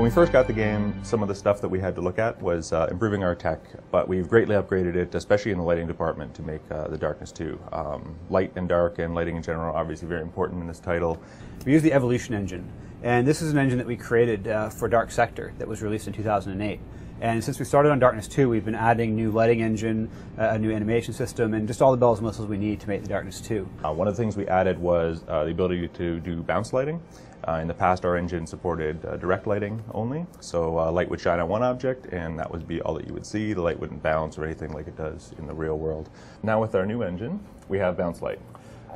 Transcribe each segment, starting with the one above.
we first got the game, some of the stuff that we had to look at was improving our tech, but we've greatly upgraded it, especially in the lighting department, to make the Darkness 2. Light and dark and lighting in general are obviously very important in this title. We use the Evolution engine, and this is an engine that we created for Dark Sector that was released in 2008. And since we started on Darkness 2, we've been adding new lighting engine, a new animation system, and just all the bells and whistles we need to make the Darkness 2. One of the things we added was the ability to do bounce lighting. In the past, our engine supported direct lighting only, so light would shine on one object, and that would be all that you would see. The light wouldn't bounce or anything like it does in the real world. Now with our new engine, we have bounce light.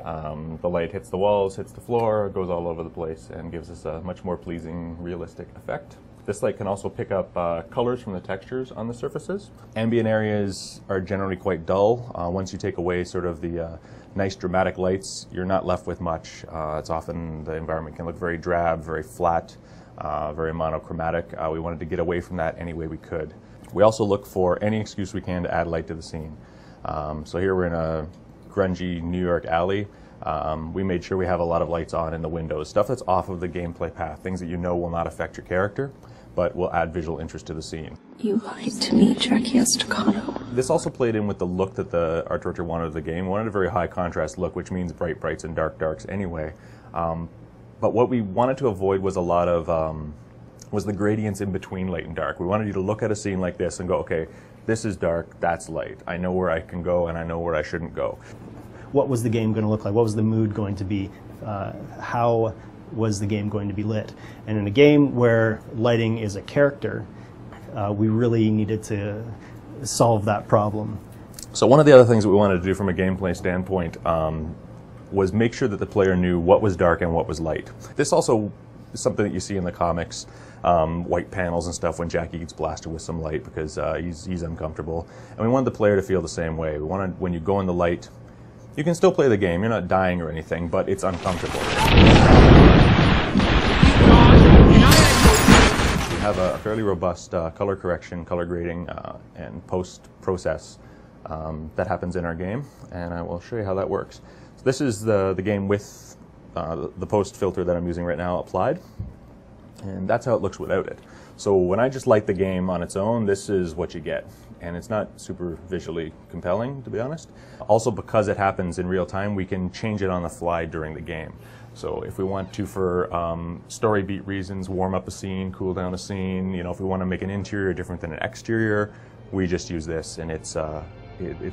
The light hits the walls, hits the floor, goes all over the place, and gives us a much more pleasing, realistic effect. This light can also pick up colors from the textures on the surfaces. Ambient areas are generally quite dull. Once you take away sort of the nice dramatic lights, you're not left with much. It's often the environment can look very drab, very flat, very monochromatic. We wanted to get away from that any way we could. We also look for any excuse we can to add light to the scene. So here we're in a grungy New York alley. We made sure we have a lot of lights on in the windows, stuff that's off of the gameplay path, things that you know will not affect your character, but will add visual interest to the scene. You lied to me, Jackie Estacado. This also played in with the look that the art director wanted of the game. We wanted a very high contrast look, which means bright brights and dark darks anyway. But what we wanted to avoid was a lot of was the gradients in between light and dark. We wanted you to look at a scene like this and go, okay, this is dark, that's light. I know where I can go and I know where I shouldn't go. What was the game going to look like? What was the mood going to be? How was the game going to be lit? And in a game where lighting is a character, we really needed to solve that problem. So one of the other things that we wanted to do from a gameplay standpoint was make sure that the player knew what was dark and what was light. This also is something that you see in the comics, white panels and stuff when Jackie gets blasted with some light because he's uncomfortable. And we wanted the player to feel the same way. We wanted, when you go in the light, you can still play the game, you're not dying or anything, but it's uncomfortable. We have a fairly robust color correction, color grading, and post process that happens in our game, and I will show you how that works. So this is the game with the post filter that I'm using right now applied, and that's how it looks without it. So when I just light the game on its own, this is what you get. And it's not super visually compelling, to be honest. Also, because it happens in real time, we can change it on the fly during the game. So if we want to, for story beat reasons, warm up a scene, cool down a scene, you know, if we want to make an interior different than an exterior, we just use this, and it's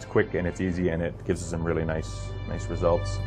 quick and it's easy, and it gives us some really nice results.